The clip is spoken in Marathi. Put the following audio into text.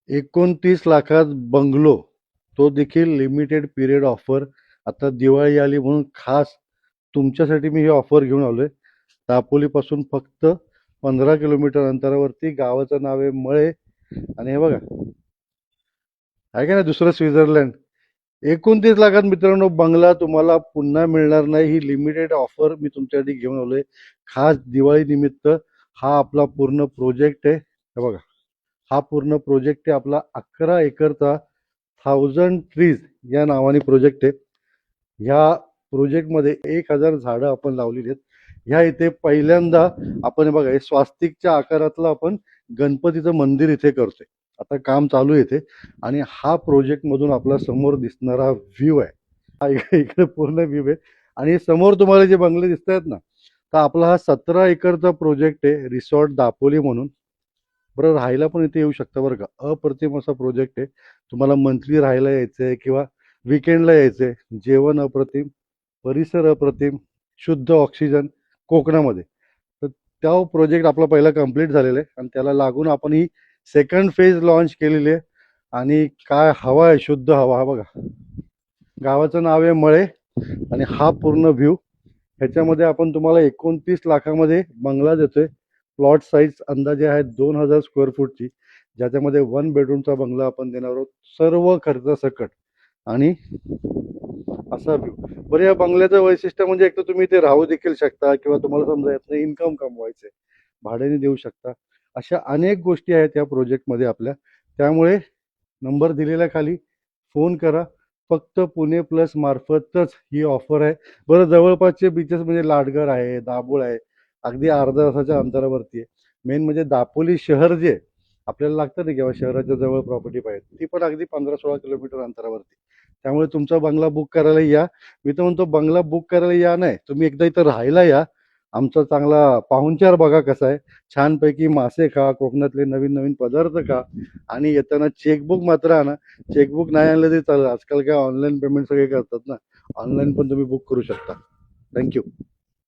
29 लाखात बंगलो, तो देखील लिमिटेड पिरियड ऑफर. आता दिवाळी आली म्हणून खास तुमच्यासाठी मी ही ऑफर घेऊन आलोय. दापोलीपासून फक्त 15 किलोमीटर अंतरावरती. गावाचं नाव आहे मळे. आणि हे बघा, आहे का ना दुसरं स्वित्झर्लंड. 29 लाखात मित्रांनो बंगला तुम्हाला पुन्हा मिळणार नाही. ही लिमिटेड ऑफर मी तुमच्यासाठी घेऊन आलोय खास दिवाळी निमित्त. हा आपला पूर्ण प्रोजेक्ट आहे. हे बघा, हा पूर्ण प्रोजेक्ट आहे आपला 11 एकरचा 1000 ट्रीज या नावाने प्रोजेक्ट आहे. ह्या प्रोजेक्टमध्ये 1000 झाडं आपण लावलेली आहेत. ह्या इथे पहिल्यांदा आपण हे बघा, हे स्वास्तिकच्या आकारातलं आपण गणपतीचं मंदिर इथे करतोय. आता काम चालू आहे इथे. आणि हा प्रोजेक्ट मधून आपला समोर दिसणारा व्ह्यू आहे. हा इकडे पूर्ण व्ह्यू आहे. आणि समोर तुम्हाला जे बंगले दिसत आहेत ना, तर आपला हा 17 एकरचा प्रोजेक्ट आहे, रिसॉर्ट दापोली म्हणून. बरं, राहायला पण इथे येऊ शकता बरं का. अप्रतिम असा प्रोजेक्ट आहे. तुम्हाला मंथली राहायला यायचंय किंवा विकेंडला यायचंय. जेवण अप्रतिम, परिसर अप्रतिम, शुद्ध ऑक्सिजन कोकणामध्ये. तर त्या प्रोजेक्ट आपला पहिला कंप्लीट झालेला आहे आणि त्याला लागून आपण ही सेकंड फेज लॉन्च केलेली आहे. आणि काय हवा आहे, शुद्ध हवा. हा बघा, गावाचं नाव आहे मळे. आणि हा पूर्ण व्ह्यू. ह्याच्यामध्ये आपण तुम्हाला 29 लाखामध्ये बंगला देतोय. प्लॉट साईज अंदाजे आहे 2000 स्क्वेअर फूटची, ज्याच्यामध्ये 1 बेडरूमचा बंगला आपण देणार आहोत, सर्व खर्च सकट. आणि असा व्ह्यू. बरं, या बंगल्याचं वैशिष्ट्य म्हणजे एक तर तुम्ही इथे राहू देखील शकता किंवा तुम्हाला समजा यातनं इन्कम कमवायचंय, भाड्याने देऊ शकता. अशा अनेक गोष्टी आहेत या प्रोजेक्टमध्ये आपल्या. त्यामुळे नंबर दिलेल्या खाली फोन करा. फक्त पुणे प्लस मार्फतच ही ऑफर आहे. बरं, जवळपासचे बीचेस म्हणजे लाडघर आहे, दाभोळ आहे, अगदी अर्ध्या तासाच्या अंतरावरती आहे. मेन म्हणजे दापोली शहर जे आपल्याला लागतं ना, किंवा शहराच्या जवळ प्रॉपर्टी पाहिजे, ती पण अगदी 15-16 किलोमीटर अंतरावरती. त्यामुळे तुमचा बंगला बुक करायला या. मी तर म्हणतो बंगला बुक करायला या नाही, तुम्ही एकदा इथं राहायला या. आमचा चांगला पाहुणचार बघा कसा आहे. छानपैकी मासे खा, कोकणातले नवीन नवीन पदार्थ खा. आणि येताना चेकबुक मात्र आणा. चेकबुक नाही आणलं तरी चालेल, आजकाल काय ऑनलाईन पेमेंट सगळे करतात ना. ऑनलाईन पण तुम्ही बुक करू शकता. थँक्यू.